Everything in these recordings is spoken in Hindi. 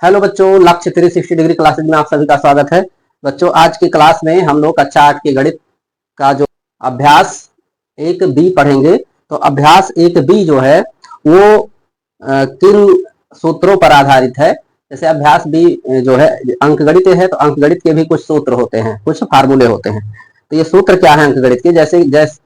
हेलो बच्चों, लक्ष्य 360 डिग्री क्लासेज में आप सभी का स्वागत है। बच्चों, आज की क्लास में हम लोग कक्षा 8 के गणित का जो अभ्यास 1B पढ़ेंगे। तो अभ्यास 1B जो है वो किन सूत्रों पर आधारित है। जैसे अभ्यास बी जो है अंकगणित है, तो अंकगणित के भी कुछ सूत्र होते हैं, कुछ फार्मूले होते हैं। तो ये सूत्र क्या है अंकगणित के,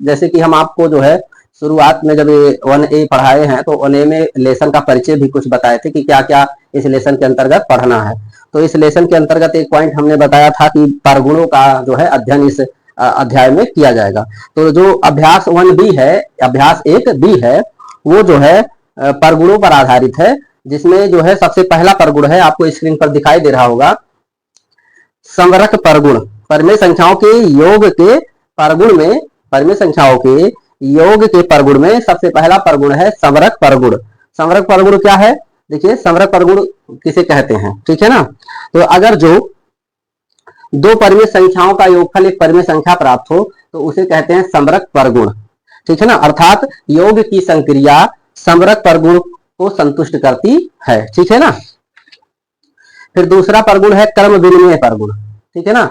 जैसे कि हम आपको जो है शुरुआत में जब ये 1A पढ़ाए हैं तो 1A में लेसन का परिचय भी कुछ बताए थे कि क्या क्या इस लेसन के अंतर्गत पढ़ना है। तो इस लेसन के अंतर्गत एक पॉइंट हमने बताया था कि परगुणों का जो है अध्ययन इस अध्याय में किया जाएगा। तो जो अभ्यास 1B है, अभ्यास 1B है, वो जो है परगुणों पर आधारित है, जिसमें जो है सबसे पहला परगुण है, आपको स्क्रीन पर दिखाई दे रहा होगा, संवरक परगुण। परिमेय संख्याओं के योग के परगुण में, परिमेय संख्याओं के योग के परगुण में सबसे पहला परगुण है संवरक परगुण। संवरक परगुण क्या है? देखिए, संवरक परगुण किसे कहते हैं, ठीक है ना। तो अगर जो दो परिमेय संख्याओं का योगफल एक परिमेय संख्या प्राप्त हो तो उसे कहते हैं संवरक परगुण, ठीक है ना। अर्थात योग की संक्रिया संवरक परगुण को संतुष्ट करती है, ठीक है ना। फिर दूसरा परगुण है क्रम विनिमय परगुण, ठीक है ना,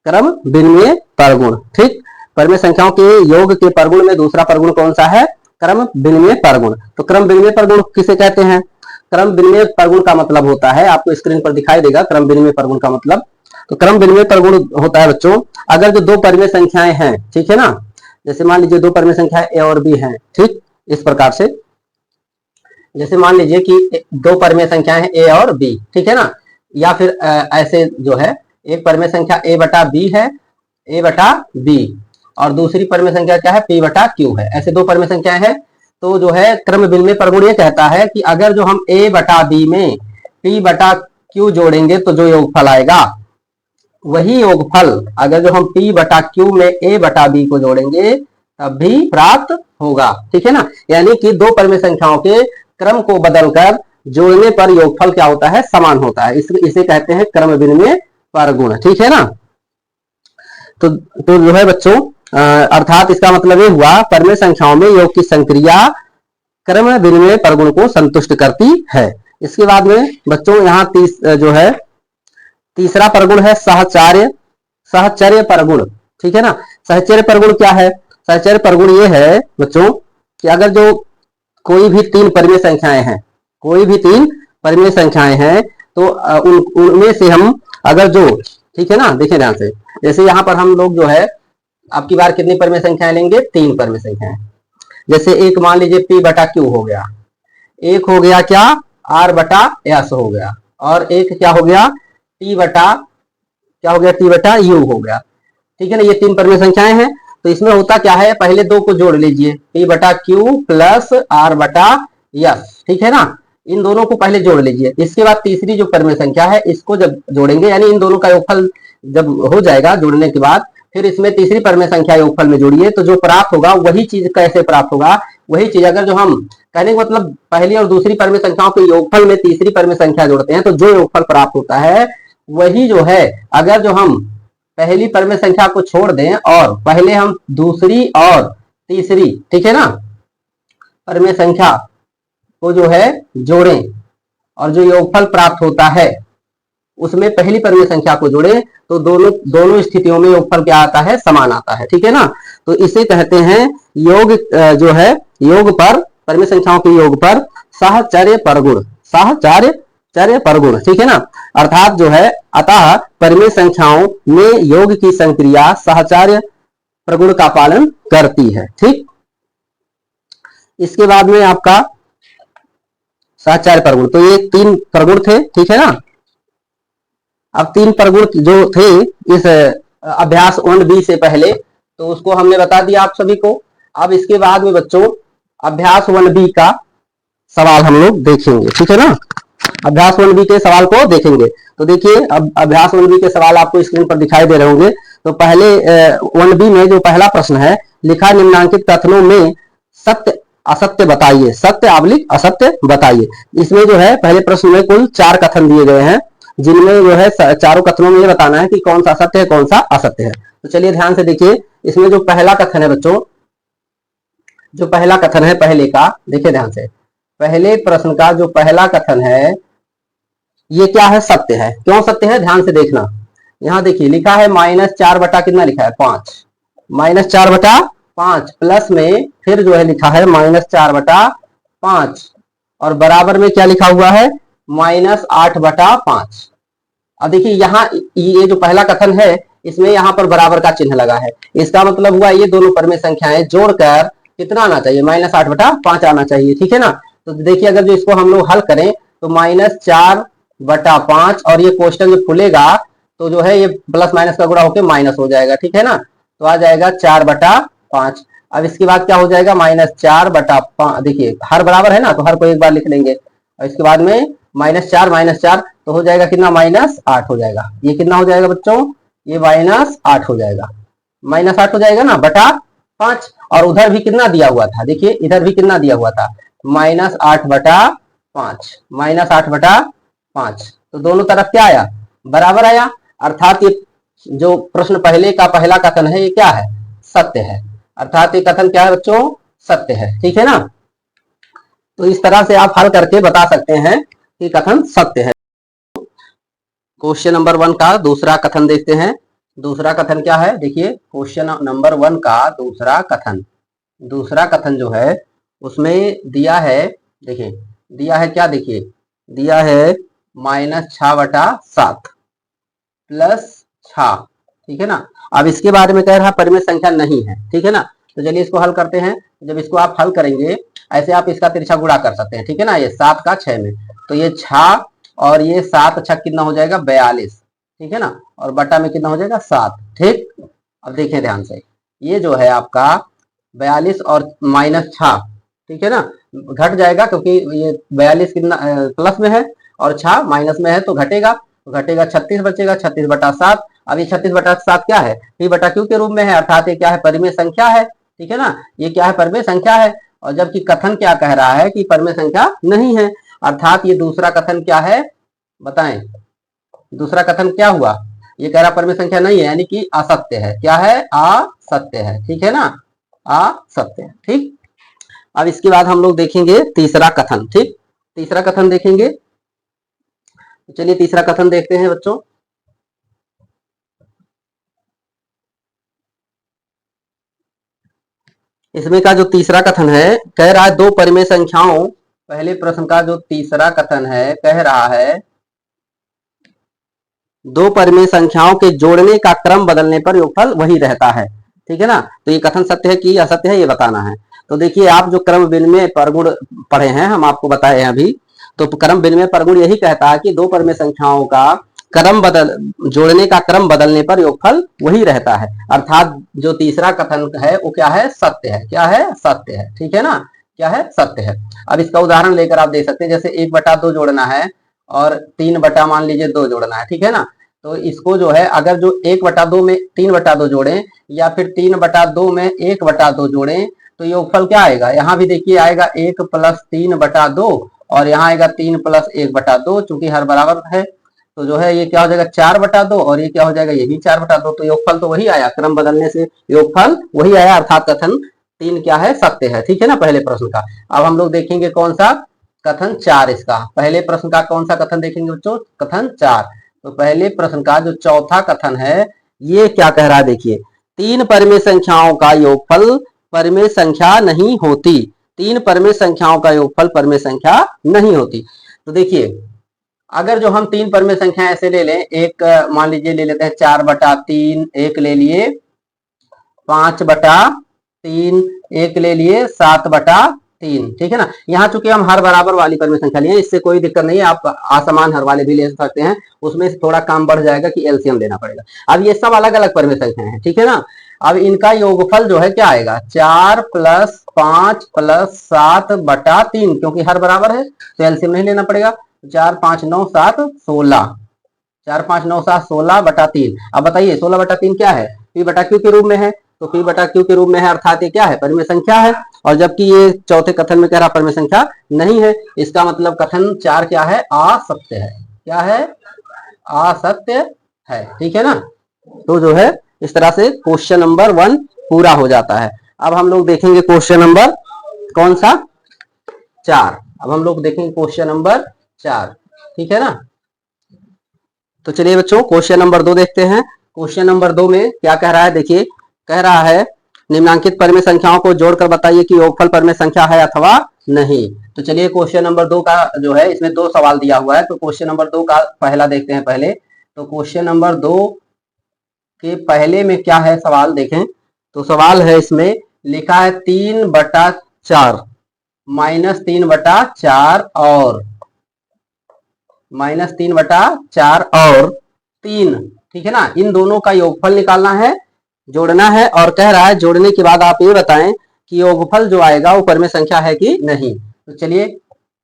क्रम विनिमय परगुण। ठीक, परिमेय संख्याओं के योग के परगुण में दूसरा परगुण कौन सा है? क्रम विनिमय परगुण। तो क्रम विनिमय परगुण किसे कहते हैं? क्रम विनिमय परगुण का मतलब होता है, आपको स्क्रीन पर दिखाई देगा क्रम विनिमय परगुण का मतलब। तो क्रम विनिमय परगुण होता है बच्चों, अगर जो दो परिमेय संख्याएं हैं, ठीक है ना, जैसे मान लीजिए दो परिमेय संख्याएं ए और बी हैं, ठीक, इस प्रकार से। जैसे मान लीजिए कि दो परिमेय संख्याएं हैं ए और बी, ठीक है ना, या फिर ऐसे जो है एक परिमेय संख्या ए बटा बी है, ए बटा बी, और दूसरी परिमेय संख्या क्या है? पी बटा क्यू है। ऐसे दो परिमेय संख्याएं हैं। तो जो है क्रम विनिमय परगुण ये कहता है कि अगर जो हम ए बटा बी में पी बटा क्यू जोड़ेंगे तो जो योगफल आएगा वही योगफल अगर जो हम पी बटा क्यू में ए बटा बी को जोड़ेंगे तब भी प्राप्त होगा, ठीक है ना। यानी कि दो परिमेय संख्याओं के क्रम को बदलकर जोड़ने पर योगफल क्या होता है? समान होता है। इसे कहते हैं क्रम विनिमय परगुण, ठीक है ना। तो जो है बच्चों, अर्थात इसका मतलब ये हुआ परिमेय संख्याओं में योग की संक्रिया क्रम विनिमय परगुण को संतुष्ट करती है। इसके बाद में बच्चों यहाँ जो है तीसरा परगुण है सहचर्य, सहचर्य परगुण, ठीक है ना। सहचर्य परगुण क्या है? सहचर्य परगुण ये है बच्चों कि अगर जो कोई भी तीन परिमेय संख्याएं हैं, कोई भी तीन परिमेय संख्याएं हैं, तो उनमें से हम अगर जो, ठीक है ना, देखिए ध्यान से, जैसे यहाँ पर हम लोग जो है अब की बार कितनी परिमेय संख्याएं लेंगे? तीन परिमेय संख्याएं। जैसे एक मान लीजिए पी बटा क्यू हो गया, एक हो गया क्या? आर बटा एस हो गया, और एक क्या हो गया? टी बटा, क्या हो गया? टी बटा यू हो गया, ठीक है ना। ये तीन परिमेय संख्याएं हैं। तो इसमें होता क्या है? पहले दो को जोड़ लीजिए, पी बटा क्यू प्लस आर बटा एस, ठीक है ना। इन दोनों को पहले जोड़ लीजिए। इसके बाद तीसरी जो परिमेय संख्या है इसको जब जोड़ेंगे, यानी इन दोनों का योगफल जब हो जाएगा जोड़ने के बाद, फिर इसमें तीसरी परिमेय संख्या योगफल में जोड़िए, तो जो प्राप्त होगा वही चीज कैसे प्राप्त होगा? वही चीज अगर जो हम कहने का मतलब पहली और दूसरी परिमेय संख्याओं के योगफल में तीसरी परिमेय संख्या जोड़ते हैं तो जो योगफल प्राप्त होता है वही जो है, अगर जो हम पहली परिमेय संख्या को छोड़ दें और पहले हम दूसरी और तीसरी, ठीक है ना, परिमेय संख्या को जो है जोड़ें और जो योगफल प्राप्त होता है उसमें पहली परिमेय संख्या को जोड़ें तो दोनों स्थितियों में योगफल क्या आता है? समान आता है, ठीक है ना। तो इसे कहते हैं योग, जो है योग पर, परिमेय संख्याओं के योग पर सहचर्य परगुण, सहचर्य परगुण, ठीक है ना। अर्थात जो है अतः परिमेय संख्याओं में योग की संक्रिया सहचर्य प्रगुण का पालन करती है, ठीक। इसके बाद में आपका सहचर्य परगुण, तो ये तीन परगुण थे, ठीक है ना। अब तीन परगुण जो थे इस अभ्यास 1B से पहले, तो उसको हमने बता दिया आप सभी को। अब इसके बाद में बच्चों अभ्यास 1B का सवाल हम लोग देखेंगे, ठीक है ना। अभ्यास 1B के सवाल को देखेंगे। तो देखिए, अब अभ्यास 1B के सवाल आपको स्क्रीन पर दिखाई दे रहे होंगे। तो पहले 1B में जो पहला प्रश्न है, लिखा निम्नांकित कथनों में सत्य असत्य बताइए, सत्य आबलिक असत्य बताइए। इसमें जो है पहले प्रश्न में कुल 4 कथन दिए गए हैं, जिनमें जो है चारों कथनों में ये बताना है कि कौन सा सत्य है कौन सा असत्य है। तो चलिए ध्यान से देखिए, इसमें जो पहला कथन है बच्चों, जो पहला कथन है पहले का, देखिए ध्यान से, पहले प्रश्न का जो पहला कथन है ये क्या है, सत्य है। क्यों सत्य है, ध्यान से देखना। यहाँ देखिए लिखा है -4 बटा कितना लिखा है, 5, -4 बटा 5 प्लस में फिर जो है लिखा है -4 बटा 5 और बराबर में क्या लिखा हुआ है, -8 बटा 5। अब देखिए यहाँ ये जो पहला कथन है इसमें यहाँ पर बराबर का चिन्ह लगा है, इसका मतलब हुआ ये दोनों परमेय संख्याएं जोड़कर कितना आना चाहिए, -8 बटा 5 आना चाहिए, ठीक है ना। तो देखिए अगर जो इसको हम लोग हल करें तो -4 बटा 5 और ये क्वेश्चन जो खुलेगा तो जो है ये प्लस माइनस का गुणा होकर माइनस हो जाएगा, ठीक है ना। तो आ जाएगा 4 बटा 5। अब इसके बाद क्या हो जाएगा, -4 बटा 5, देखिए हर बराबर है ना तो हर को एक बार लिख लेंगे और इसके बाद में -4 तो हो जाएगा कितना, -8 हो जाएगा। ये कितना हो जाएगा बच्चों, ये -8 हो जाएगा, -8 हो जाएगा ना बटा 5। और उधर भी कितना दिया हुआ था, देखिए इधर भी कितना दिया हुआ था, -8 बटा 5, -8 बटा 5। तो दोनों तरफ क्या आया, बराबर आया। अर्थात ये जो प्रश्न पहले का पहला कथन है ये क्या है, सत्य है। अर्थात ये कथन क्या है बच्चों, सत्य है, ठीक है ना। तो इस तरह से आप हल करके बता सकते हैं कि कथन सत्य है। क्वेश्चन नंबर 1 का दूसरा कथन देखते हैं। दूसरा कथन क्या है, देखिए क्वेश्चन नंबर 1 का दूसरा कथन जो है उसमें दिया है, देखिए दिया है क्या, देखिए दिया है -6 बटा 7 प्लस 6, ठीक है ना। अब इसके बारे में कह रहा परिमेय संख्या नहीं है, ठीक है ना। तो चलिए इसको हल करते हैं। जब इसको आप हल करेंगे ऐसे आप इसका तिरछा गुणा कर सकते हैं, ठीक है ना। ये 7 का 6 में तो ये 6 और ये 7 6 कितना हो जाएगा, 42, ठीक है ना। और बटा में कितना हो जाएगा, 7, ठीक। अब देखें ध्यान से, ये जो है आपका 42 और -6, ठीक है ना, घट जाएगा क्योंकि ये 42 कितना प्लस में है और 6 माइनस में है तो घटेगा, 36 बचेगा, 36 बटा 7। अब ये 36 बटा 7 क्या है, p बटा q के रूप में है, अर्थात ये क्या है, परिमेय संख्या है, ठीक है ना। ये क्या है, परिमेय संख्या है। और जबकि कथन क्या कह रहा है कि परिमेय संख्या नहीं है, अर्थात ये दूसरा कथन क्या है, बताएं। दूसरा कथन क्या हुआ, ये कह रहा परिमेय संख्या नहीं है यानी कि असत्य है। क्या है, असत्य है, ठीक है ना, असत्य है, ठीक। अब इसके बाद हम लोग देखेंगे तीसरा कथन, ठीक। तीसरा कथन देखेंगे, चलिए तीसरा कथन देखते हैं बच्चों। इसमें का जो तीसरा कथन है कह रहा है दो परिमेय संख्याओं, पहले प्रश्न का जो तीसरा कथन है कह रहा है दो परिमेय संख्याओं के जोड़ने का क्रम बदलने पर योगफल वही रहता है, ठीक है ना। तो ये कथन सत्य है कि असत्य है, ये बताना है। तो देखिए आप जो क्रम विनिमय परगुण पढ़े हैं, हम आपको बताए हैं अभी, तो क्रम विनिमय परगुण यही कहता है कि दो परिमेय संख्याओं का जोड़ने का क्रम बदलने पर योगफल वही रहता है। अर्थात जो तीसरा कथन है वो क्या है, सत्य है। क्या है, सत्य है, ठीक है ना, क्या है, सत्य है। अब इसका उदाहरण लेकर आप देख सकते हैं, जैसे 1/2 जोड़ना है और 3 बटा मान लीजिए 2 जोड़ना है, ठीक है ना। तो इसको जो है अगर जो 1/2 में 3/2 जोड़े या फिर 3/2 में 1/2 जोड़े तो योगफल क्या आएगा, यहाँ भी देखिए आएगा 1 + 3/2 और यहाँ आएगा 3 + 1/2, चूंकि हर बराबर है तो जो है ये क्या हो जाएगा 4/2 और ये क्या हो जाएगा, ये भी 4/2। तो योगफल तो वही आया, क्रम बदलने से योगफल वही आया, अर्थात कथन 3 क्या है, सत्य है, ठीक है ना, पहले प्रश्न का। अब हम लोग देखेंगे कौन सा, कथन 4 इसका। पहले प्रश्न का कौन सा कथन देखेंगे बच्चों, कथन 4। तो पहले प्रश्न का जो चौथा कथन है ये क्या कह रहा है, देखिए 3 परिमेय संख्याओं का योगफल परिमेय संख्या नहीं होती। 3 परिमेय संख्याओं का योगफल परिमेय संख्या नहीं होती। तो देखिए अगर जो हम 3 परिमेय संख्या ऐसे ले लें, एक मान लीजिए ले लेते हैं 4/3, एक ले लिए 5/3, एक ले लिए 7/3, ठीक है ना। यहाँ चूंकि हम हर बराबर वाली परिमेय संख्या लिए, इससे कोई दिक्कत नहीं है, आप असमान हर वाले भी ले सकते हैं, उसमें से थोड़ा काम बढ़ जाएगा कि एलसीएम लेना पड़ेगा। अब ये सब अलग अलग परिमेय संख्या है, ठीक है ना। अब इनका योगफल जो है क्या आएगा, 4 + 5 + 7/3, क्योंकि हर बराबर है तो एलसीएम नहीं लेना पड़ेगा। 4 5 9 7 16, 4 5 9 7 16/3। अब बताइए 16/3 क्या है, p बटा q के रूप में है, तो p बटा q के रूप में है, अर्थात ये क्या है, परिमेय संख्या है। और जबकि ये चौथे कथन में कह रहा परिमेय संख्या नहीं है, इसका मतलब कथन 4 क्या है, असत्य है। क्या है, असत्य है, ठीक है ना। तो जो है इस तरह से क्वेश्चन नंबर 1 पूरा हो जाता है। अब हम लोग देखेंगे क्वेश्चन नंबर कौन सा, 4। अब हम लोग देखेंगे क्वेश्चन नंबर 4, ठीक है ना। तो चलिए बच्चों क्वेश्चन नंबर 2 देखते हैं। क्वेश्चन नंबर 2 में क्या कह रहा है, देखिए कह रहा है निम्नांकित परिमेय संख्याओं को जोड़कर बताइए कि योगफल परिमेय संख्या है अथवा नहीं। तो चलिए क्वेश्चन नंबर 2 का जो है, इसमें 2 सवाल दिया हुआ है, तो क्वेश्चन नंबर 2 का पहला देखते हैं पहले। तो क्वेश्चन नंबर 2 के पहले में क्या है सवाल देखें। तो सवाल है, इसमें लिखा है 3/4 -3/4 और -3/4 और 3, ठीक है ना, इन दोनों का योगफल निकालना है, जोड़ना है। और कह रहा है जोड़ने के बाद आप ये बताएं कि योगफल जो आएगा वो परिमेय संख्या है कि नहीं। तो चलिए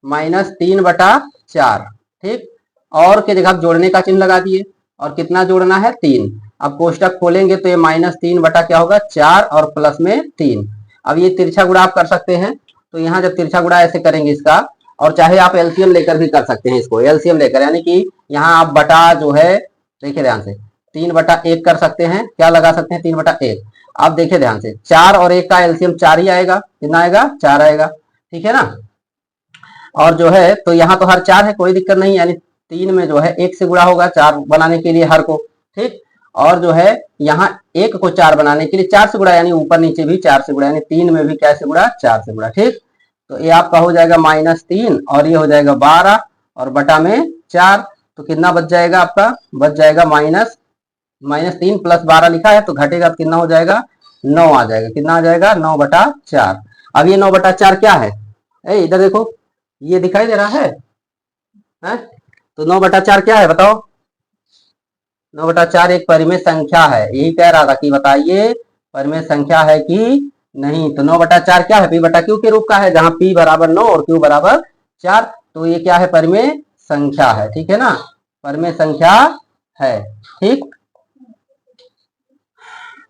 -3/4, ठीक, और के जगह जोड़ने का चिन्ह लगा दिए, और कितना जोड़ना है, 3। अब कोष्टक खोलेंगे तो ये -3 क्या होगा, 4 और प्लस में 3। अब ये तिरछा गुणा आप कर सकते हैं, तो यहाँ जब तिरछा गुणा ऐसे करेंगे इसका, और चाहे आप एलसीएम लेकर भी कर सकते हैं इसको, एलसीएम लेकर, यानी कि यहाँ आप बटा जो है, देखिए ध्यान से, 3/1 कर सकते हैं, क्या लगा सकते हैं, 3/1। अब देखिए ध्यान से, 4 और 1 का एलसीएम 4 ही आएगा, कितना आएगा, 4 आएगा, ठीक है ना। और जो है तो यहाँ तो हर 4 है, कोई दिक्कत नहीं, यानी 3 में जो है 1 से गुणा होगा 4 बनाने के लिए हर को, ठीक। और जो है यहाँ 1 को 4 बनाने के लिए 4 से गुणा, यानी ऊपर नीचे भी 4 से गुणा, यानी 3 में भी कैसे गुणा, 4 से गुणा, ठीक। तो ये आपका हो जाएगा -3 और ये हो जाएगा 12 और बटा में 4, तो कितना बच जाएगा आपका, बच जाएगा -3 + 12 लिखा है, तो घटेगा तो कितना हो जाएगा, 9 आ जाएगा, कितना आ जाएगा, 9/4। अब ये 9/4 क्या है, इधर देखो, ये दिखाई दे रहा है? तो 9/4 क्या है बताओ, 9/4 एक परिमेय संख्या है, यही कह रहा था कि बताइए परिमेय संख्या है कि नहीं। तो 9/4 क्या है, P/Q के रूप का है, जहां P = 9 और Q = 4, तो ये क्या है, परिमेय संख्या है, ठीक है ना, परिमेय संख्या है, ठीक,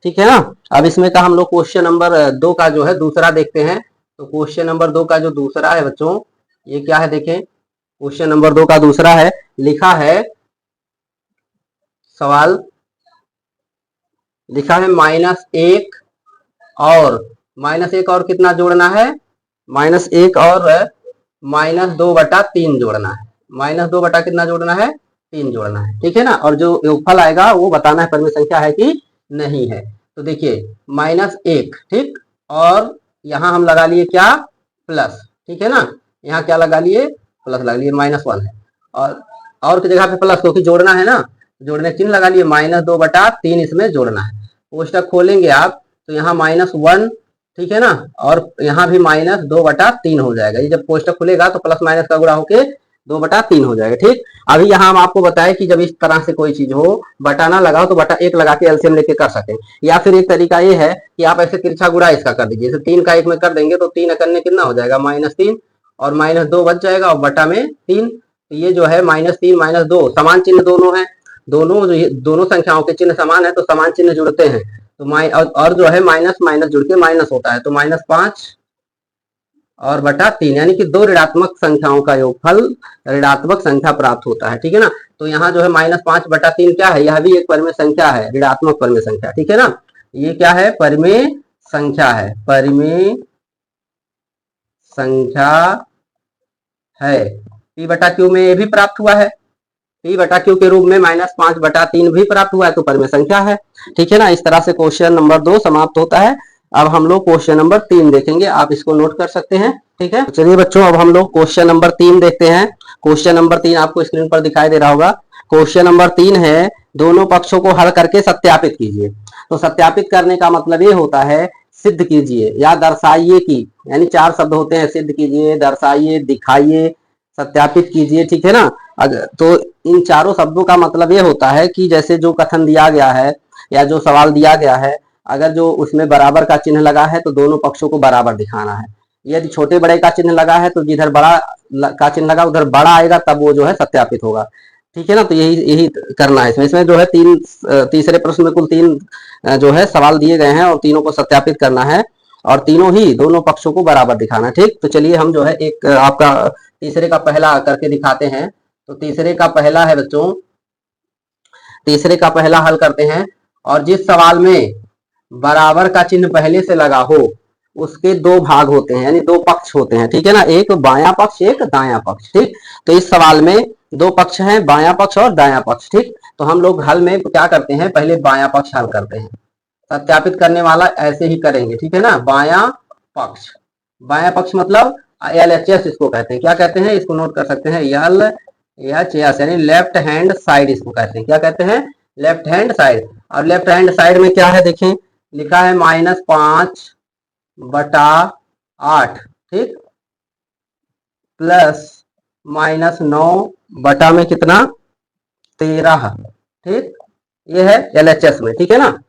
ठीक है ना। अब इसमें का हम लोग क्वेश्चन नंबर 2 का जो है दूसरा देखते हैं। तो क्वेश्चन नंबर 2 का जो दूसरा है बच्चों, ये क्या है, देखें क्वेश्चन नंबर 2 का दूसरा है, लिखा है सवाल, लिखा है -1 और -1 और कितना जोड़ना है, -1 और -2/3 जोड़ना है, -2 बटा कितना जोड़ना है, 3 जोड़ना है, ठीक है ना। और जो योगफल आएगा वो बताना है परिमेय संख्या है कि नहीं है। तो देखिए -1, ठीक, और यहाँ हम लगा लिए क्या, प्लस, ठीक है ना, यहाँ क्या लगा लिए, प्लस लगा लिए, -1 है, और की जगह पे प्लस, क्योंकि जोड़ना है ना, जोड़ने चिन्ह लगा लिए, -2/3 इसमें जोड़ना है। कोष्टक खोलेंगे आप तो यहाँ -1, ठीक है ना, और यहाँ भी -2/3 हो जाएगा। ये जब कोष्टक खुलेगा तो प्लस माइनस का गुणा होके 2/3 हो जाएगा, ठीक। अभी यहाँ हम आपको बताएं कि जब इस तरह से कोई चीज हो, बटा ना लगाओ तो बटा 1 लगा के एलसीएम लेके कर सकें, या फिर एक तरीका ये है कि आप ऐसे तिरछा गुणा इसका कर दीजिए, जैसे 3 का 1 में कर देंगे तो 3 करने कितना हो जाएगा, -3 और -2 बच जाएगा और बटा में 3। तो ये जो है -3 -2 समान चिन्ह दोनों है, दोनों संख्याओं के चिन्ह समान है, तो समान चिन्ह जुड़ते हैं, तो और जो है माइनस माइनस जुड़ के माइनस होता है, तो -5 और बटा 3, यानी कि 2 ऋणात्मक संख्याओं का योगफल ऋणात्मक संख्या प्राप्त होता है, ठीक है ना। तो यहाँ जो है -5/3 क्या है, यह भी एक परिमेय संख्या है, ऋणात्मक परिमेय संख्या, ठीक है ना। ये क्या है, परिमेय संख्या है, परिमेय संख्या है। P/Q में ये भी प्राप्त हुआ है, P/Q के रूप में -5/3 भी प्राप्त हुआ है, तो परिमेय संख्या है, ठीक है ना। इस तरह से क्वेश्चन नंबर 2 समाप्त होता है। अब हम लोग क्वेश्चन नंबर 3 देखेंगे, आप इसको नोट कर सकते हैं, ठीक है। चलिए बच्चों अब हम लोग क्वेश्चन नंबर 3 देखते हैं। क्वेश्चन नंबर 3 आपको स्क्रीन पर दिखाई दे रहा होगा। क्वेश्चन नंबर 3 है, दोनों पक्षों को हल करके सत्यापित कीजिए। तो सत्यापित करने का मतलब ये होता है सिद्ध कीजिए या दर्शाइए की, यानी 4 शब्द होते हैं, सिद्ध कीजिए, दर्शाइए, दिखाइए, सत्यापित कीजिए, ठीक है ना। तो इन चारों शब्दों का मतलब ये होता है कि जैसे जो कथन दिया गया है या जो सवाल दिया गया है, अगर जो उसमें बराबर का चिन्ह लगा है तो दोनों पक्षों को बराबर दिखाना है। यदि छोटे बड़े का चिन्ह लगा है तो जिधर बड़ा का चिन्ह लगा उधर बड़ा आएगा, तब वो जो है सत्यापित होगा, ठीक है ना। तो यही करना है इसमें जो है तीसरे प्रश्न में कुल 3 जो है सवाल दिए गए हैं और तीनों को सत्यापित करना है और तीनों ही दोनों पक्षों को बराबर दिखाना है, ठीक। तो चलिए हम जो है एक आपका तीसरे का पहला करके दिखाते हैं। तो तीसरे का पहला है बच्चों, तीसरे का पहला हल करते हैं, और जिस सवाल में बराबर का चिन्ह पहले से लगा हो उसके 2 भाग होते हैं, यानी 2 पक्ष होते हैं, ठीक है ना, एक बायां पक्ष एक दायां पक्ष, ठीक। तो इस सवाल में दो पक्ष हैं, बायां पक्ष और दायां पक्ष। ठीक, तो हम लोग हल में क्या करते हैं, पहले बायां पक्ष हल करते हैं। सत्यापित करने वाला ऐसे ही करेंगे, ठीक है ना। बायां पक्ष, बायां पक्ष मतलब LHS इसको कहते हैं। क्या कहते हैं, इसको नोट कर सकते हैं, LHS यानी लेफ्ट हैंड साइड इसको कहते हैं। क्या कहते हैं, लेफ्ट हैंड साइड। और लेफ्ट हैंड साइड में क्या है, देखें लिखा है -5/8, ठीक, प्लस -9 बटा में कितना, 13, ठीक, ये है LHS में, ठीक है ना।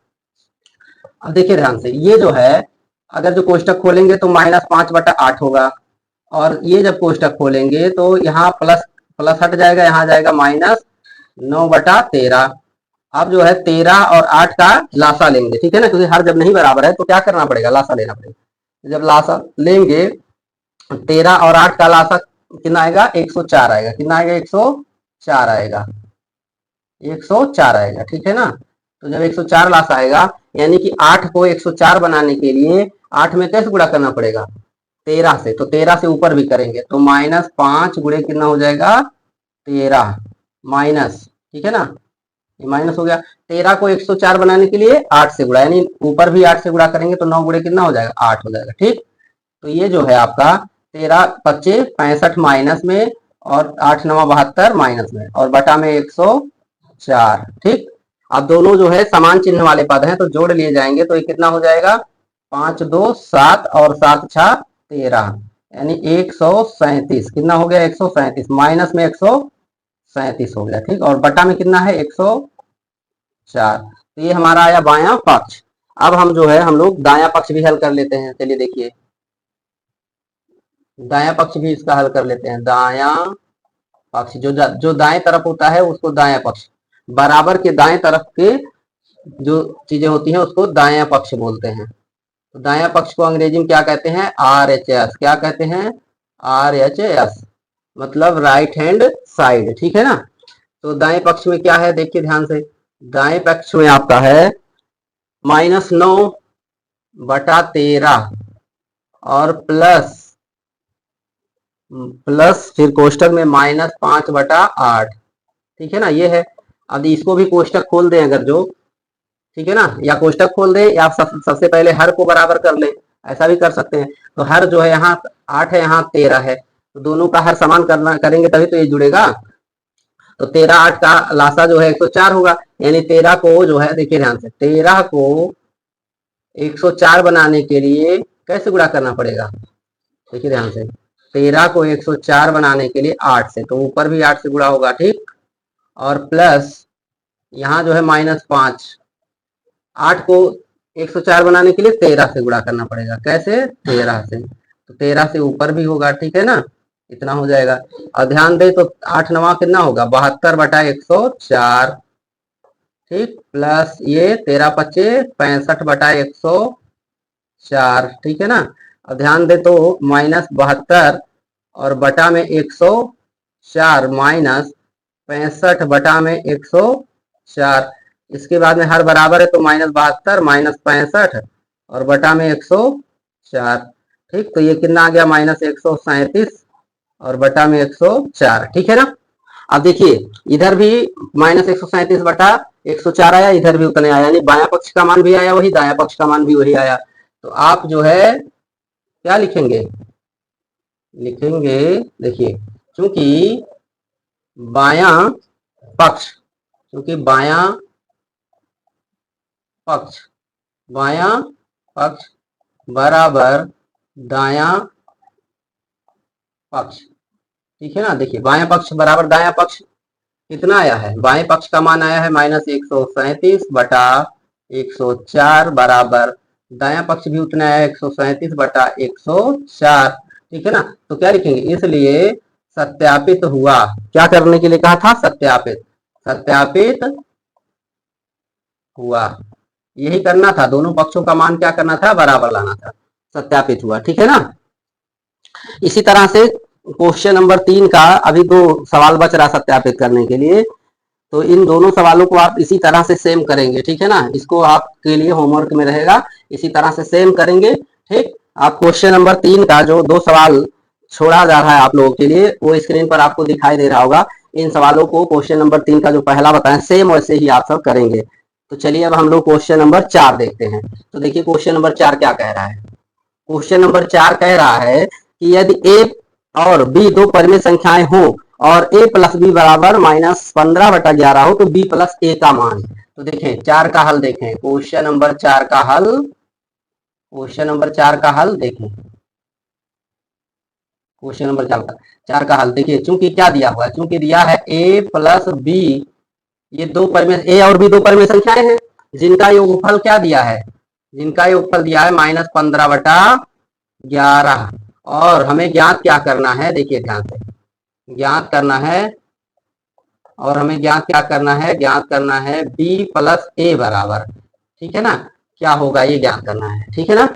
अब देखिए ध्यान से, ये जो है अगर जो कोष्टक खोलेंगे तो -5/8 होगा, और ये जब कोष्टक खोलेंगे तो यहाँ प्लस प्लस हट जाएगा, यहाँ जाएगा -9/13। अब जो है 13 और 8 का लासा लेंगे, ठीक है ना, क्योंकि हर जब नहीं बराबर है तो क्या करना पड़ेगा, लासा लेना पड़ेगा। जब लासा लेंगे 13 और 8 का लासा कितना आएगा, 104 आएगा। कितना आएगा, 104 आएगा, 104 आएगा, ठीक है ना। तो जब 104 लासा आएगा, यानी कि 8 को 104 बनाने के लिए 8 में कैसे गुणा करना पड़ेगा, 13 से। तो 13 से ऊपर भी करेंगे तो -5 गुणे कितना हो जाएगा, 13 माइनस, ठीक है ना, ये माइनस हो गया। 13 को 104 बनाने के लिए 8 से गुणा, यानी ऊपर भी 8 से गुणा करेंगे तो 9 गुणे कितना हो जाएगा, 8 हो जाएगा, ठीक। तो ये जो है आपका 13 25 65 माइनस में, और 8 9 72 माइनस में, और बटा में 104, ठीक। अब दोनों जो है समान चिन्ह वाले पद हैं तो जोड़ लिए जाएंगे तो ये कितना हो जाएगा, 5 2 7 और 7 6 13, यानी 137। कितना हो गया, 137, माइनस में 137 हो गया, ठीक। और बटा में कितना है, 104। तो ये हमारा आया बायां पक्ष। अब हम जो है हम लोग दायां पक्ष भी हल कर लेते हैं। चलिए देखिए, दायां पक्ष भी इसका हल कर लेते हैं। दायां पक्ष जो दाएं तरफ होता है उसको दायां पक्ष, बराबर के दाएं तरफ के जो चीजें होती हैं उसको दायां पक्ष बोलते हैं। तो दायां पक्ष को अंग्रेजी में क्या कहते हैं, RHS। क्या कहते हैं, RHS मतलब राइट हैंड साइड, ठीक है ना। तो दाएं पक्ष में क्या है, देखिए ध्यान से, दाएं पक्ष में आपका है -9/13 और प्लस फिर कोष्टक में -5/8, ठीक है ना, ये है। अब इसको भी कोष्टक खोल दें अगर जो, ठीक है ना, या कोष्टक खोल दें या सबसे पहले हर को बराबर कर लें, ऐसा भी कर सकते हैं। तो हर जो है यहाँ 8 है, यहाँ 13 है, तो दोनों का हर समान करना करेंगे तभी तो ये जुड़ेगा। तो 13 8 का लासा जो है 104 होगा, यानी 13 को जो है, देखिए ध्यान से, 13 को 104 बनाने के लिए कैसे गुणा करना पड़ेगा, देखिए ध्यान से, 13 को 104 बनाने के लिए 8 से, तो ऊपर भी 8 से गुणा होगा, ठीक। और प्लस यहाँ जो है -5, 8 को 104 बनाने के लिए 13 से गुणा करना पड़ेगा, कैसे, 13 से, तो 13 से ऊपर भी होगा, ठीक है ना, इतना हो जाएगा। और ध्यान दे तो 8 9 कितना होगा, 72/104, ठीक, प्लस ये 13 25 65/104, ठीक है ना। अब ध्यान दे तो -72 और बटा में 104 माइनस 65 में 104, इसके बाद में हर बराबर है तो -72 -65 और बटा में 104, ठीक। तो ये कितना आ गया, -137 और बटा में 104, ठीक है ना। अब देखिए इधर भी -137/104 आया, इधर भी उतने आया, यानी बायां पक्ष का मान भी आया वही, दायां पक्ष का मान भी वही आया। तो आप जो है क्या लिखेंगे, देखिए, क्योंकि बायां पक्ष बराबर दायां पक्ष, ठीक है ना। देखिए बायां पक्ष बराबर दायां पक्ष कितना आया है, बाएं पक्ष का मान आया है -137/104 बराबर दायां पक्ष भी उतना है 137/104, ठीक है ना। तो क्या लिखेंगे, इसलिए सत्यापित हुआ। क्या करने के लिए कहा था, सत्यापित हुआ, यही करना था, दोनों पक्षों का मान क्या करना था, बराबर लाना था, सत्यापित हुआ, ठीक है ना। इसी तरह से क्वेश्चन नंबर 3 का अभी 2 सवाल बच रहा सत्यापित करने के लिए, तो इन दोनों सवालों को आप इसी तरह से सेम करेंगे, ठीक है ना। इसको आपके लिए होमवर्क में रहेगा, इसी तरह से सेम करेंगे, ठीक। आप क्वेश्चन नंबर 3 का जो 2 सवाल छोड़ा जा रहा है आप लोगों के लिए, वो स्क्रीन पर आपको दिखाई दे रहा होगा। इन सवालों को क्वेश्चन नंबर 3 का जो पहला बताएं सेम वैसे ही आप सब करेंगे। तो चलिए अब हम लोग क्वेश्चन नंबर 4 देखते हैं। तो देखिए क्वेश्चन नंबर 4 क्या कह रहा है। क्वेश्चन नंबर 4 कह रहा है कि यदि ए और बी दो परिमेय संख्याएं हो और a प्लस बी बराबर -15/11 हो तो b प्लस ए का मान। तो देखें 4 का हल देखें, क्वेश्चन नंबर 4 का हल, क्वेश्चन नंबर 4 का हल देखें, क्वेश्चन नंबर 4 का हल देखिए। चूंकि क्या दिया हुआ है, चूंकि दिया है a प्लस बी, ये दो परिमेय ए और बी दो परिमेय संख्याएं हैं जिनका योगफल क्या दिया है, जिनका योगफल दिया है -15/11 और हमें ज्ञात क्या करना है, देखिए ध्यान से ज्ञात करना है, और हमें ज्ञात क्या करना है, ज्ञात करना है b प्लस ए बराबर, ठीक है ना, क्या होगा ये ज्ञात करना है, ठीक है ना।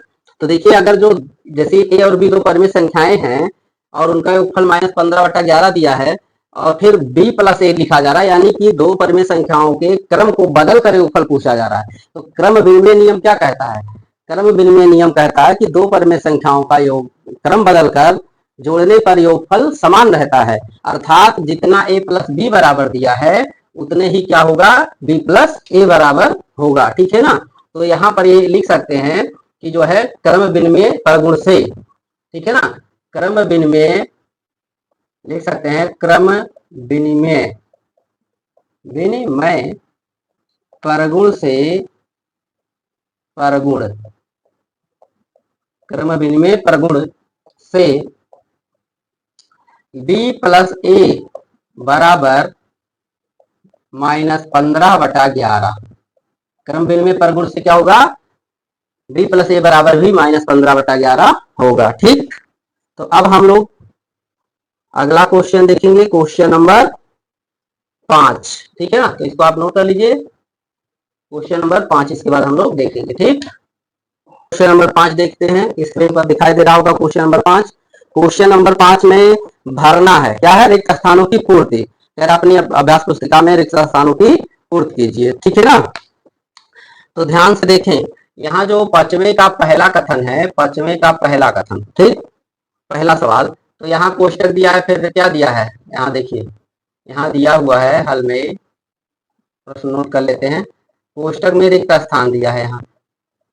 तो देखिए अगर जो जैसे a और b दो परिमेय संख्याएं हैं और उनका योगफल -15/11 दिया है और फिर b प्लस ए लिखा जा रहा है, यानी कि दो परिमेय संख्याओं के क्रम को बदल कर योगफल पूछा जा रहा है। तो क्रम विनिमय नियम क्या कहता है, क्रम विनिमय नियम कहता है कि दो परिमेय संख्याओं का योग क्रम बदलकर जोड़ने पर योगफल समान रहता है, अर्थात जितना a प्लस बी बराबर दिया है उतने ही क्या होगा, b प्लस ए बराबर होगा, ठीक है ना। तो यहाँ पर ये लिख सकते हैं कि जो है क्रम विनिमय परगुण से, ठीक है ना, क्रम विनिमय लिख सकते हैं, क्रम विनिमय विनिमय परगुण से, परगुण क्रम विनिमय परगुण से b प्लस ए बराबर -15/11, क्रम विनिमय परगुण से क्या होगा, b प्लस ए बराबर भी -15/11 होगा, ठीक। तो अब हम लोग अगला क्वेश्चन देखेंगे, क्वेश्चन नंबर 5, ठीक है ना। तो इसको आप नोट कर लीजिए, क्वेश्चन नंबर 5 इसके बाद हम लोग देखेंगे, ठीक। क्वेश्चन नंबर 5 देखते हैं, स्क्रीन पर दिखाई दे रहा होगा क्वेश्चन नंबर 5। क्वेश्चन नंबर 5 में भरना है, क्या है, रिक्त स्थानों की पूर्ति। यार अपनी अभ्यास पुस्तिका में रिक्त स्थानों की पूर्ति कीजिए, ठीक है ना। तो ध्यान से देखें, यहाँ जो 5वें का पहला कथन है, 5वें का पहला कथन, ठीक, पहला सवाल। तो यहाँ कोष्टक दिया है, फिर क्या दिया है, यहाँ देखिए, यहाँ दिया हुआ है हल में, प्रश्न नोट कर लेते हैं। कोष्टक में रिक्त स्थान दिया है, यहाँ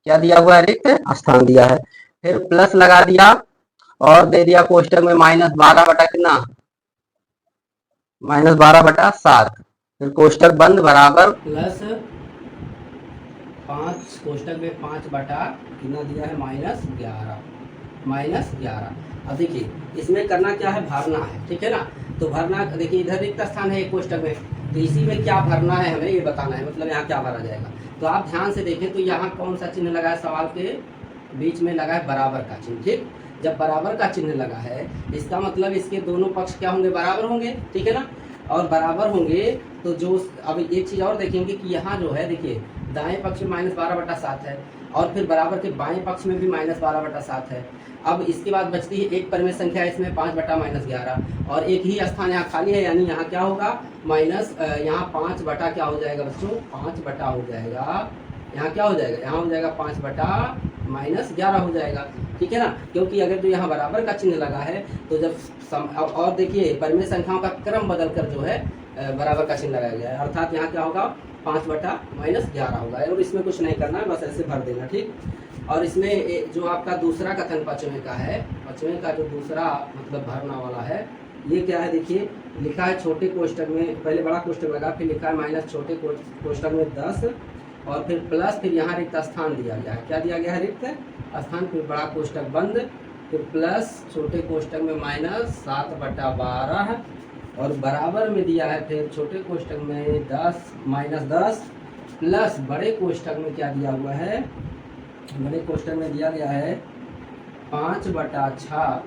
क्या दिया हुआ है, रिक्त स्थान दिया है, फिर प्लस लगा दिया और दे दिया कोष्टक में -12 बटा कितना, -12/7, फिर कोष्टक बंद बराबर प्लस 5, कोष्टक में 5 बटा कितना दिया है, -11। अब देखिए इसमें करना क्या है, भरना है, ठीक है ना। तो भरना देखिए, इधर रिक्त स्थान है एक कोष्टक में, तो इसी में क्या भरना है हमें ये बताना है, मतलब यहाँ क्या भरा जाएगा। तो आप ध्यान से देखें, तो यहाँ कौन सा चिन्ह लगा है, सवाल के बीच में लगा है बराबर का चिन्ह, ठीक। जब बराबर का चिन्ह लगा है इसका मतलब इसके दोनों पक्ष क्या होंगे, बराबर होंगे, ठीक है ना। और बराबर होंगे तो जो, अब एक चीज़ और देखेंगे कि यहाँ जो है देखिए दाएं पक्ष में -12/7 है और फिर बराबर के बाएं पक्ष में भी -12/7 है। अब इसके बाद बचती है एक परिमेय संख्या, इसमें 5 बटा -11 और एक ही स्थान यहाँ खाली है, यानी यहाँ क्या होगा, यहाँ 5 बटा क्या हो जाएगा बच्चों, 5 बटा हो जाएगा, यहाँ क्या हो जाएगा, यहाँ हो जाएगा 5 बटा -11 हो जाएगा, ठीक है ना। क्योंकि अगर जो यहाँ बराबर का चिन्ह लगा है तो जब और देखिए परिमेय संख्याओं का क्रम बदलकर जो है बराबर का चिन्ह लगाया गया है, अर्थात यहाँ क्या होगा, 5 बटा -11 होगा। और इसमें कुछ नहीं करना है, बस ऐसे भर देना, ठीक। और इसमें जो आपका दूसरा कथन 5वें का है, 5वें का जो दूसरा मतलब भरना वाला है, ये क्या है, देखिए लिखा है छोटे कोष्टक में, पहले बड़ा कोष्टक लगा, फिर लिखा है माइनस छोटे कोष्टक में 10 और फिर प्लस, फिर यहाँ रिक्त स्थान दिया गया है, क्या दिया गया है, रिक्त स्थान, फिर बड़ा कोष्टक बंद, फिर प्लस छोटे कोष्टक में -7/12 और बराबर में दिया है फिर छोटे कोष्टक में -10 प्लस बड़े कोष्टक में क्या दिया हुआ है, बड़े कोष्टक में दिया गया है 5/6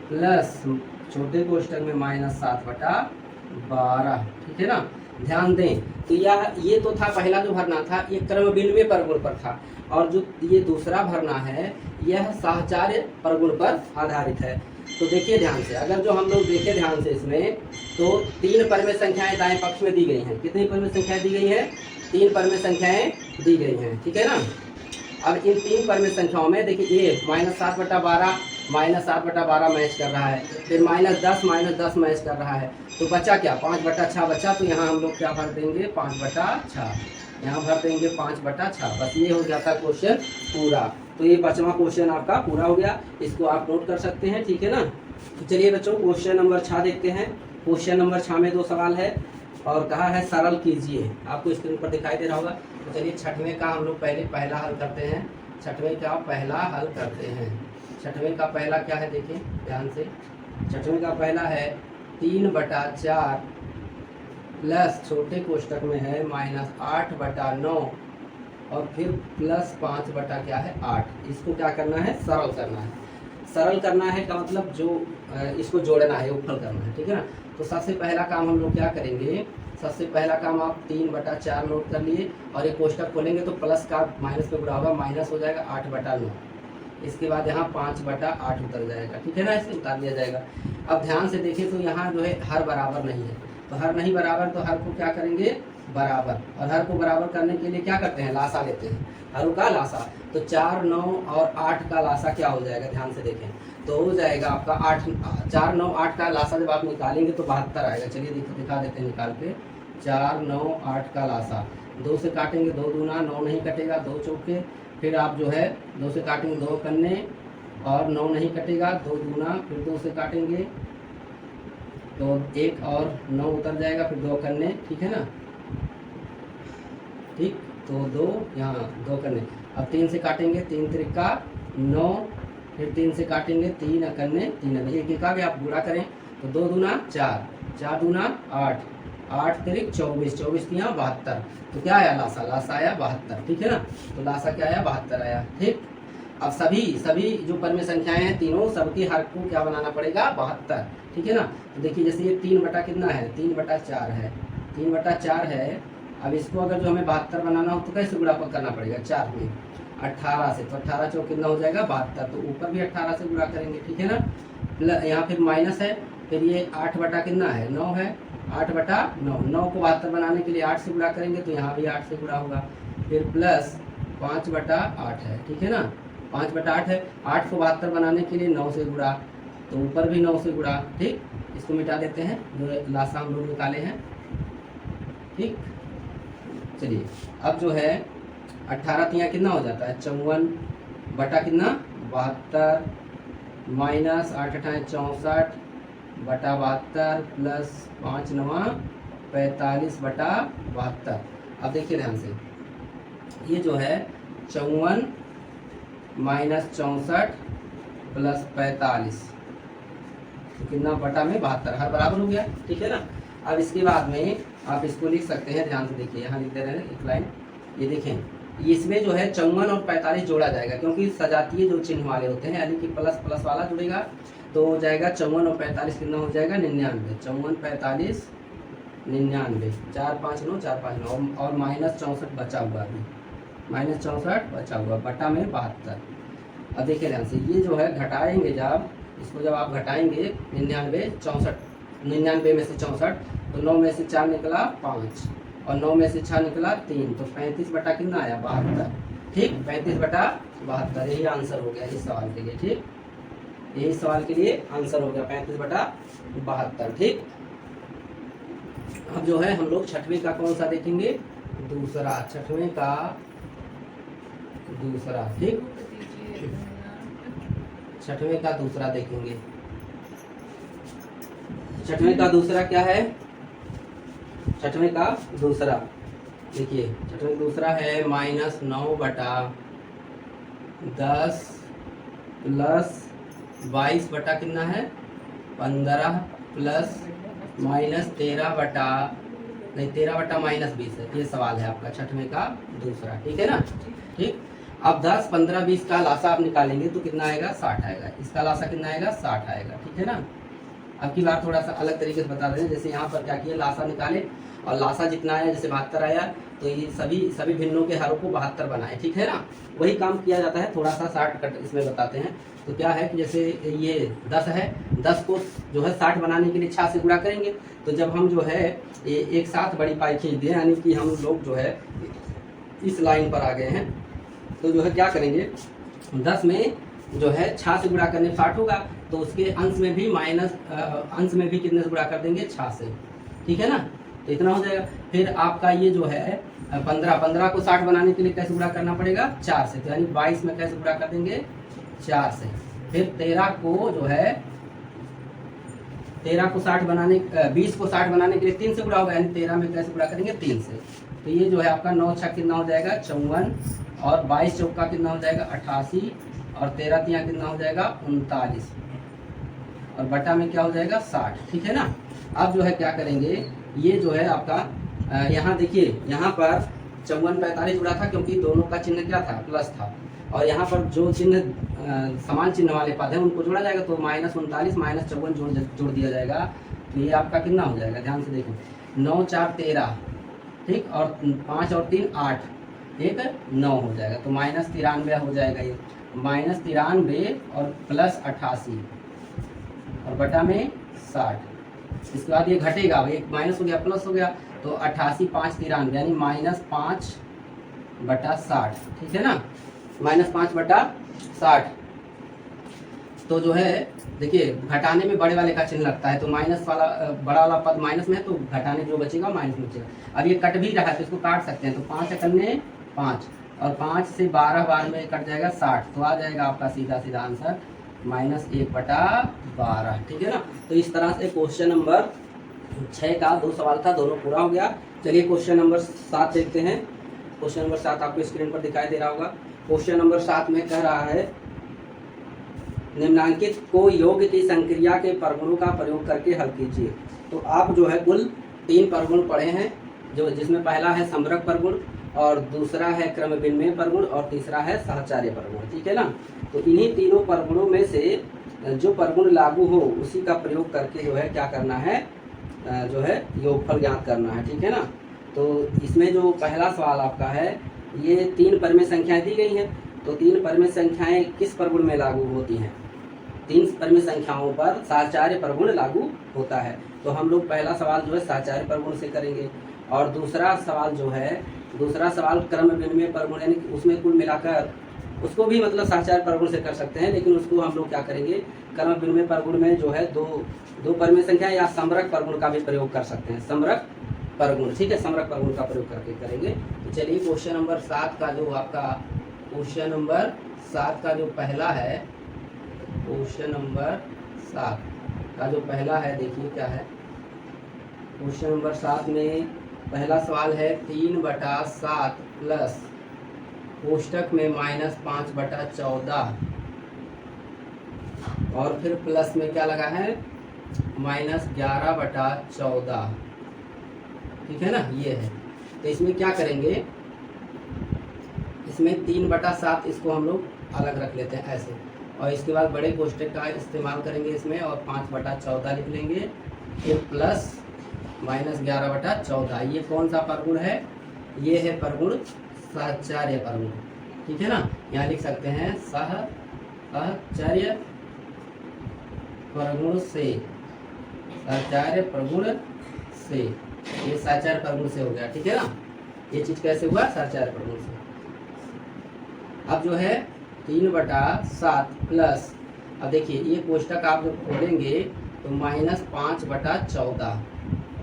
प्लस छोटे कोष्टक में -7/12, ठीक है ना। ध्यान दें, तो ये तो था पहला जो भरना था, ये क्रम विनिमय परगुण पर था, और जो ये दूसरा भरना है यह साहचर्य परगुण पर आधारित है। तो देखिए ध्यान से, अगर जो हम लोग देखें ध्यान से इसमें, तो 3 परिमेय संख्याएं दाएं पक्ष में दी गई हैं, कितनी परिमेय संख्याएं दी गई हैं, 3 परिमेय संख्याएं दी गई हैं, ठीक है ना। अब इन 3 परिमेय संख्याओं में देखिए ये -7/12 -7/12 मैच कर रहा है, फिर -10 मैच कर रहा है, तो बचा क्या 5/6 बचा। तो यहाँ हम लोग क्या भर देंगे 5/6, यहाँ भर देंगे 5/6। बस ये हो जाता क्वेश्चन पूरा। तो ये 5वां क्वेश्चन आपका पूरा हो गया, इसको आप नोट कर सकते हैं, ठीक है ना। तो चलिए बच्चों क्वेश्चन नंबर 6 देखते हैं। क्वेश्चन नंबर 6 में 2 सवाल है और कहा है सरल कीजिए, आपको स्क्रीन पर दिखाई दे रहा होगा। तो चलिए 6वें का हम लोग पहला हल करते हैं। 6वें का पहला हल करते हैं। 6वें का पहला क्या है देखिए ध्यान से। 6वें का पहला है 3/4 प्लस छोटे कोष्टक में है -8/9 और फिर प्लस 5/8। इसको क्या करना है सरल करना है। सरल करना है का मतलब जो इसको जोड़ना है, उपफल करना है, ठीक है ना। तो सबसे पहला काम हम लोग क्या करेंगे, सबसे पहला काम आप 3/4 नोट कर लिए और एक कोष्टक खोलेंगे तो प्लस का माइनस पे बुरा होगा, माइनस हो जाएगा 8/9। इसके बाद यहाँ 5/8 उतर जाएगा, ठीक है ना, इसे उतार दिया जाएगा। अब ध्यान से देखिए तो यहाँ जो है हर बराबर नहीं है, तो हर नहीं बराबर तो हर को क्या करेंगे बराबर, और हर को बराबर करने के लिए क्या करते हैं लासा लेते हैं, हर का लासा। तो 4, 9 और 8 का लासा क्या हो जाएगा ध्यान से देखें, तो हो जाएगा आपका 4, 9, 8 का लासा जब आप निकालेंगे तो 72 आएगा। चलिए दिखा देते हैं निकाल के। 4, 9, 8 का लासा 2 से काटेंगे, 2 दूना 9 नहीं कटेगा, 2 चौके, फिर आप जो है 2 से काटेंगे 2 कन्ने और 9 नहीं कटेगा, 2 दूना, फिर 2 से काटेंगे तो 1 और 9 उतर जाएगा, फिर 2 कन्ने, ठीक है ना, ठीक। तो 2 यहाँ 2 कन्ने। अब 3 से काटेंगे, 3 त्रिका 9, फिर 3 से काटेंगे 3 कन्ने 3, एक आ गया। आप गुणा करें तो 2 दूना 4, 4 दूना 8, 8 तिरिक 24, 24 यहाँ 72। तो क्या आया लासा, लासा आया 72, ठीक है ना। तो लासा क्या आया 72 आया, ठीक। अब सभी जो पर में संख्याएं हैं तीनों, सबके हर को क्या बनाना पड़ेगा 72, ठीक है ना। तो देखिए जैसे ये 3 बटा कितना है 3/4 है, 3/4 है। अब इसको अगर जो हमें 72 बनाना हो तो कैसे गुणा करना पड़ेगा 4 में 18 से, तो 18 चौक कितना हो जाएगा 72, तो ऊपर भी 18 से गुणा करेंगे, ठीक है ना। यहाँ फिर माइनस है, फिर ये 8 बटा कितना है 9 है, 8/9, 9 को 72 बनाने के लिए 8 से गुणा करेंगे तो यहाँ भी 8 से गुणा होगा, फिर प्लस 5/8 है, ठीक है ना, 5/8 है। 8 को 72 बनाने के लिए 9 से गुणा, तो ऊपर भी 9 से गुणा, ठीक। इसको मिटा देते हैं जो लासा हम लोग निकाले हैं, ठीक। चलिए अब जो है 18 तिया कितना हो जाता है 54 बटा कितना 72 माइनस 8 8 64 बटा 72 प्लस 5 9 45/72। अब देखिए ध्यान से, ये जो है 54 माइनस 64 प्लस 45, तो कितना बटा में 72, हर बराबर हो गया, ठीक है ना। अब इसके बाद में आप इसको लिख सकते हैं, ध्यान से देखिए, यहाँ लिख दे रहे हैं एक लाइन, ये देखें इसमें जो है 54 और 45 जोड़ा जाएगा, क्योंकि सजातीय जो चिन्ह वाले होते हैं यानी कि प्लस प्लस वाला जुड़ेगा, तो हो जाएगा 54 और 45 कितना हो जाएगा 99, 54 45 99, 4 5 9 4 5 9 और माइनस 64 बचा हुआ अभी, माइनस 64 बचा हुआ बटा में 72। अब देखिए ध्यान से, ये जो है घटाएंगे जब इसको, जब आप घटाएंगे 99 में से 64, तो 9 में से 4 निकला 5 और 9 में से 6 निकला 3, तो 35 बटा कितना आया 72, ठीक। 35/72 यही आंसर हो गया इस सवाल के लिए, ठीक। यही सवाल के लिए आंसर हो गया 35/72, ठीक। अब जो है हम लोग 6वें का कौन सा देखेंगे, दूसरा, 6वें का दूसरा, ठीक। 6वें का दूसरा देखेंगे। 6वें का दूसरा क्या है, 6वें का दूसरा देखिए, 6वें दूसरा है -9/10 प्लस 22 बटा कितना है 15 प्लस -13 बटा -20 है। ये सवाल है आपका 6वें का दूसरा, ठीक है ना, ठीक। अब 10 15 20 का लासा आप निकालेंगे तो कितना आएगा 60 आएगा, इसका लासा कितना आएगा 60 आएगा, ठीक है ना। अब की बार थोड़ा सा अलग तरीके से बता रहे हैं, जैसे यहाँ पर क्या किया लासा निकाले और लासा जितना आया, जैसे 72 आया, तो ये सभी भिन्नों के हरों को 72 बनाए, ठीक है ना। वही काम किया जाता है, थोड़ा सा शॉर्टकट इसमें बताते हैं। तो क्या है कि जैसे ये 10 है, 10 को जो है 60 बनाने के लिए 6 से गुणा करेंगे, तो जब हम जो है ये एक साथ बड़ी पाई खींच दें, यानी कि हम लोग जो है इस लाइन पर आ गए हैं, तो जो है क्या करेंगे 10 में जो है 6 से गुणा करने 60 होगा, तो उसके अंश में भी अंश में भी कितने से गुणा कर देंगे 6 से, ठीक है ना। तो इतना हो जाएगा। फिर आपका ये जो है 15 को 60 बनाने के लिए कैसे गुणा करना पड़ेगा 4 से, तो यानी 22 में कैसे गुणा कर देंगे 4 से। फिर 13 को जो है 13 को 60 बनाने 20 को 60 बनाने के लिए 3 से गुणा होगा, यानी 13 में कैसे गुणा करेंगे 3 से। तो ये जो है आपका 9 छक्का कितना हो जाएगा 54, और 22 चौका कितना हो जाएगा 88, और 13 तिया कितना हो जाएगा 39, और बटा में क्या हो जाएगा 60, ठीक है ना। अब जो है क्या करेंगे, ये जो है आपका यहाँ देखिए, यहाँ पर 54 45 जुड़ा था क्योंकि दोनों का चिन्ह क्या था प्लस था, और यहाँ पर जो चिन्ह समान चिन्ह वाले पद हैं उनको जोड़ा जाएगा, तो -39 -54 जोड़ दिया जाएगा। तो ये आपका कितना हो जाएगा, ध्यान से देखो 9 4 13, ठीक, और 5 और 3 8, एक 9 हो जाएगा, तो -93 हो जाएगा ये, -93 और +88 और बटा में 60। इसके बाद ये घटेगा, एक माइनस हो गया प्लस हो गया, तो 88 5 93 यानी -5 बटा 60, ठीक है ना, -5 बटा 60। तो जो है देखिए घटाने में बड़े वाले का चिन्ह लगता है, तो माइनस वाला बड़ा वाला पद माइनस में है, तो घटाने जो बचेगा माइनस में बचेगा। अब ये कट भी रहा है तो इसको काट सकते हैं, तो 5 एकन्ने 5, और 5 से 12 बार में कट जाएगा 60, तो आ जाएगा आपका सीधा सीधा आंसर -1 बटा 12, ठीक है ना। तो इस तरह से क्वेश्चन नंबर 6 का 2 सवाल था, दोनों पूरा हो गया। चलिए क्वेश्चन नंबर 7 देखते हैं। क्वेश्चन नंबर 7 आपको स्क्रीन पर दिखाई दे रहा होगा। क्वेश्चन नंबर 7 में कह रहा है निम्नांकित को योग की संक्रिया के परगुणों का प्रयोग करके हल कीजिए। तो आप जो है कुल 3 परगुण पढ़े हैं, जो जिसमें पहला है समरक परगुण, और दूसरा है क्रम विनिमय परगुण, और तीसरा है सहचार्य परगुण, ठीक है ना। तो इन्हीं तीनों परगुणों में से जो परगुण लागू हो उसी का प्रयोग करके जो है क्या करना है, जो है योगफल ज्ञात करना है, ठीक है ना। तो इसमें जो पहला सवाल आपका है, ये 3 परमेय संख्याएं दी गई हैं, तो 3 परमेय संख्याएं किस परगुण में लागू होती हैं, 3 परमेय संख्याओं पर सहचार्य परगुण लागू होता है। तो हम लोग पहला सवाल जो है सहचार्य परगुण से करेंगे, और दूसरा सवाल क्रम विनिमय परगुण, यानी उसमें कुल मिलाकर उसको भी मतलब सहचार्य परगुण से कर सकते हैं, लेकिन उसको हम लोग क्या करेंगे क्रम विनिमय परगुण में जो है दो परमेय संख्या या समरक परगुण का भी प्रयोग कर सकते हैं, समरक परगुण, ठीक है, समरक परगुण का प्रयोग करके करेंगे। तो चलिए क्वेश्चन नंबर 7 का जो आपका क्वेश्चन नंबर 7 का जो पहला है, क्वेश्चन नंबर 7 का जो पहला है देखिए क्या है। क्वेश्चन नंबर 7 में पहला सवाल है 3/7 प्लस कोष्टक में -5/14, और फिर प्लस में क्या लगा है -11/14, ठीक है ना, ये है। तो इसमें क्या करेंगे, इसमें 3/7 इसको हम लोग अलग रख लेते हैं ऐसे, और इसके बाद बड़े कोष्टक का इस्तेमाल करेंगे इसमें, और 5/14 लिख लेंगे, फिर प्लस -11/14। ये कौन सा परगुण है, ये है परगुण सहचार्य परगुण, ठीक है ना। यहाँ लिख सकते हैं सहचार्य परगुण से, सहचार्य परगुण से, ये सहचार्य परगुण से हो गया, ठीक है ना। ये चीज कैसे हुआ, सहचार्य परगुण से। अब जो है 3/7 प्लस, अब देखिए ये कोष्टक आप जब खोलेंगे तो -5/14,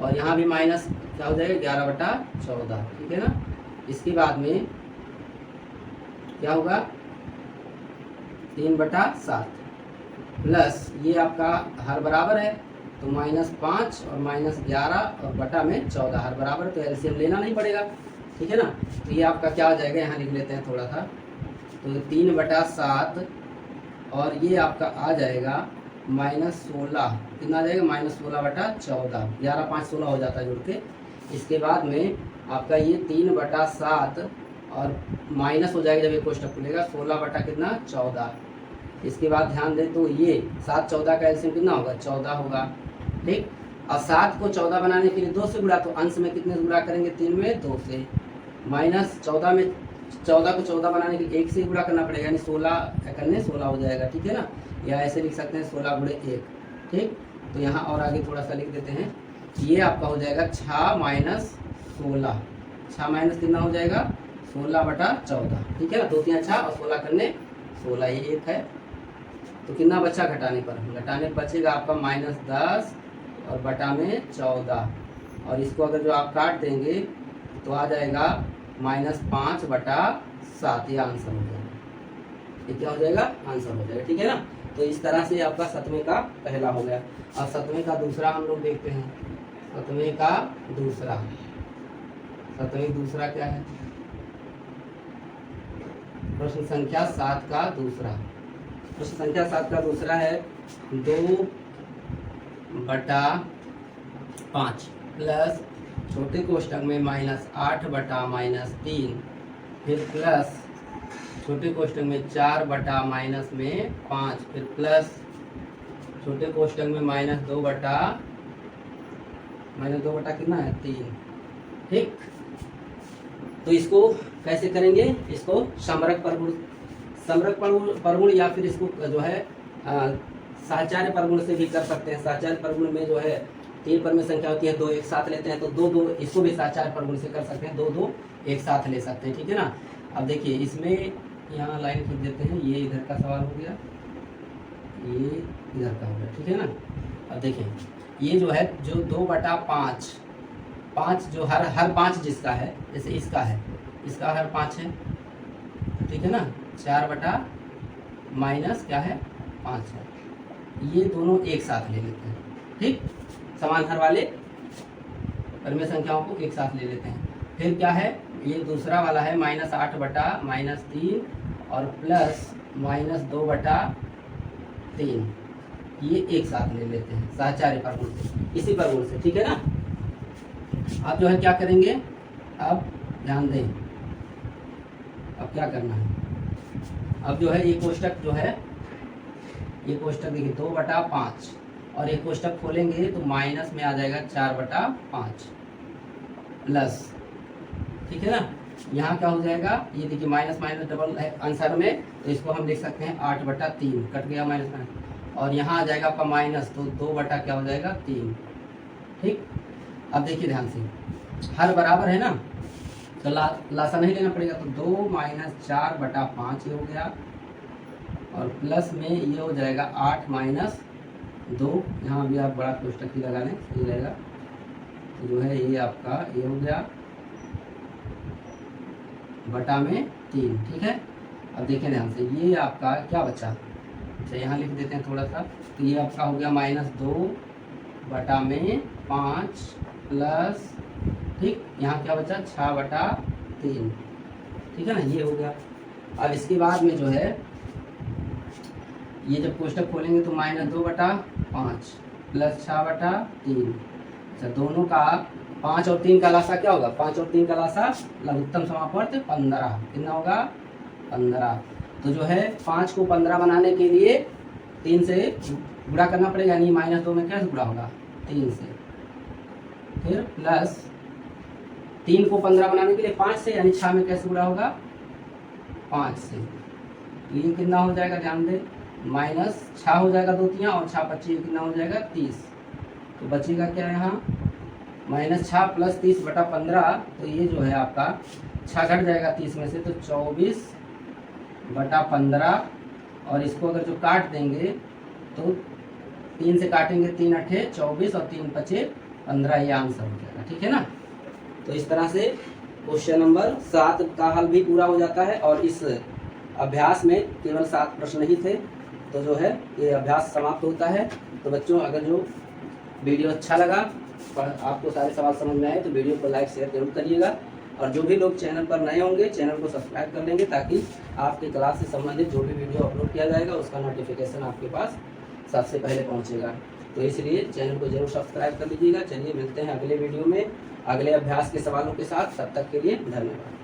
और यहाँ भी माइनस क्या हो जाएगा 11/14, ठीक है ना। इसके बाद में क्या होगा 3/7 प्लस ये आपका हर बराबर है, तो -5 और -11 और बटा में 14, हर बराबर, तो एलसीएम लेना नहीं पड़ेगा, ठीक है ना। तो ये आपका क्या हो जाएगा, यहाँ लिख लेते हैं थोड़ा सा, तो 3/7 और ये आपका आ जाएगा -16, कितना आ जाएगा -16/14, 11 5 16 हो जाता है जुड़ के। इसके बाद में आपका ये 3/7 और माइनस हो जाएगा जब ये कोष्टक खुलेगा, 16 कितना 14। इसके बाद ध्यान दें तो ये 7 14 का एलसीएम कितना होगा 14 होगा, ठीक। और 7 को 14 बनाने के लिए 2 से गुणा, तो अंश में कितने से गुणा करेंगे 3 में 2 से, -14 में 14 को 14 बनाने के लिए 1 से गुणा करना पड़ेगा, यानी 16 एकन्ने 16 हो जाएगा, ठीक है ना। या ऐसे लिख सकते हैं 16 × 1, ठीक। तो यहाँ और आगे थोड़ा सा लिख देते हैं, ये आपका हो जाएगा 6 - 16, 6 - कितना हो जाएगा 16/14, ठीक है ना। 2 3 6 और 16 करने 16, ये 1 है, तो कितना बचा घटाने पर? घटाने पर बचेगा आपका -10 और बटा में 14, और इसको अगर जो आप काट देंगे तो आ जाएगा -5/7। ये आंसर हो जाएगा। ये क्या हो जाएगा? आंसर हो जाएगा। ठीक है ना। तो इस तरह से आपका 7वें का पहला हो गया। अब 7वें का दूसरा हम लोग देखते हैं। 7वें का दूसरा, 7वें दूसरा क्या है? प्रश्न संख्या 7 का दूसरा। प्रश्न संख्या 7 का दूसरा है 2/5 प्लस छोटे कोष्ठक में -8/-3, फिर प्लस छोटे कोष्ठक में 4/-5, फिर प्लस छोटे कोष्ठक में -2 कितना है? 3। ठीक। तो इसको कैसे करेंगे? इसको समरक परगुण या फिर इसको जो है साचार्य परगुण से भी कर सकते हैं। साचार्य परगुण में जो है 3 पर में संख्या होती है, 2 एक साथ लेते हैं, तो 2 इसको भी साचार्य परगुण से कर सकते हैं, 2 एक साथ ले सकते हैं। ठीक है ना। अब देखिए इसमें यहाँ लाइन खींच देते हैं। ये इधर का सवाल हो गया, ये इधर का हो गया। ठीक है ना। अब देखिए ये जो है जो 2/5, 5 जो हर 5 जिसका है, जैसे इसका है, इसका हर 5 है। ठीक है ना। 4 माइनस क्या है? 5 है। ये दोनों एक साथ ले लेते हैं। ठीक। समान हर वाले परिमेय संख्याओं को एक साथ ले लेते हैं। फिर क्या है? ये दूसरा वाला है -8/-3 और प्लस -2/3, ये एक साथ ले लेते हैं साचार्य परगुण से, इसी परगुण से। ठीक है ना। अब जो है क्या करेंगे? अब ध्यान दें, अब क्या करना है? अब जो है ये कोष्ठक जो है, ये कोष्ठक देखिए 2/5 और एक कोष्ठक खोलेंगे तो माइनस में आ जाएगा 4/5 प्लस। ठीक है ना। यहाँ क्या हो जाएगा? ये देखिए माइनस माइनस डबल है आंसर में, तो इसको हम लिख सकते हैं 8/3, कट गया माइनस माइनस, और यहाँ आ जाएगा आपका माइनस, तो 2 क्या हो जाएगा? 3। ठीक। अब देखिए ध्यान से, हर बराबर है ना, तो लासा नहीं लेना पड़ेगा, तो 2 - 4/5 ये हो गया, और प्लस में ये हो जाएगा 8 - 2। यहाँ भी आप बड़ा कोष्ठक ही लगा लें, सही रहेगा। तो जो है ये आपका ये हो गया बटा में 3। ठीक है। अब देखिए ध्यान से, ये आपका क्या बचा? अच्छा यहाँ लिख देते हैं थोड़ा सा, तो ये आपका हो गया -2/5 प्लस, ठीक, यहाँ क्या बचा? 6/3। ठीक है ना। ये हो गया। अब इसके बाद में जो है ये जब कोष्ठक खोलेंगे तो -2/5 प्लस 6/3। अच्छा दोनों का 5 और 3 का लासा क्या होगा? 5 और 3 का लासा लघुत्तम समापवर्त 15। कितना होगा? 15। तो जो है 5 को 15 बनाने के लिए 3 से गुणा करना पड़ेगा, यानी -2 में कैसे गुणा होगा? 3 से। फिर प्लस 3 को 15 बनाने के लिए 5 से, यानी 6 में कैसे गुणा होगा? 5 से। तो ये कितना हो जाएगा? ध्यान दें, -6 हो जाएगा 2 तियाँ, और 6 बच्चे कितना हो जाएगा? 30। तो बचेगा क्या यहाँ? -6 प्लस 30/15। तो ये जो है आपका 6 घट जाएगा 30 में से, तो 24/15। और इसको अगर जो काट देंगे तो 3 से काटेंगे, 3 × 8 = 24 और 3 × 5 = 15। ये आंसर हो जाएगा। ठीक है ना। तो इस तरह से क्वेश्चन नंबर 7 का हल भी पूरा हो जाता है, और इस अभ्यास में केवल 7 प्रश्न ही थे। तो जो है ये अभ्यास समाप्त होता है। तो बच्चों अगर जो वीडियो अच्छा लगा, आपको सारे सवाल समझ में आए, तो वीडियो को लाइक शेयर जरूर करिएगा, और जो भी लोग चैनल पर नए होंगे चैनल को सब्सक्राइब कर लेंगे, ताकि आपके क्लास से संबंधित जो भी वीडियो अपलोड किया जाएगा उसका नोटिफिकेशन आपके पास सबसे पहले पहुंचेगा। तो इसलिए चैनल को जरूर सब्सक्राइब कर लीजिएगा। चलिए मिलते हैं अगले वीडियो में अगले अभ्यास के सवालों के साथ। तब तक के लिए धन्यवाद।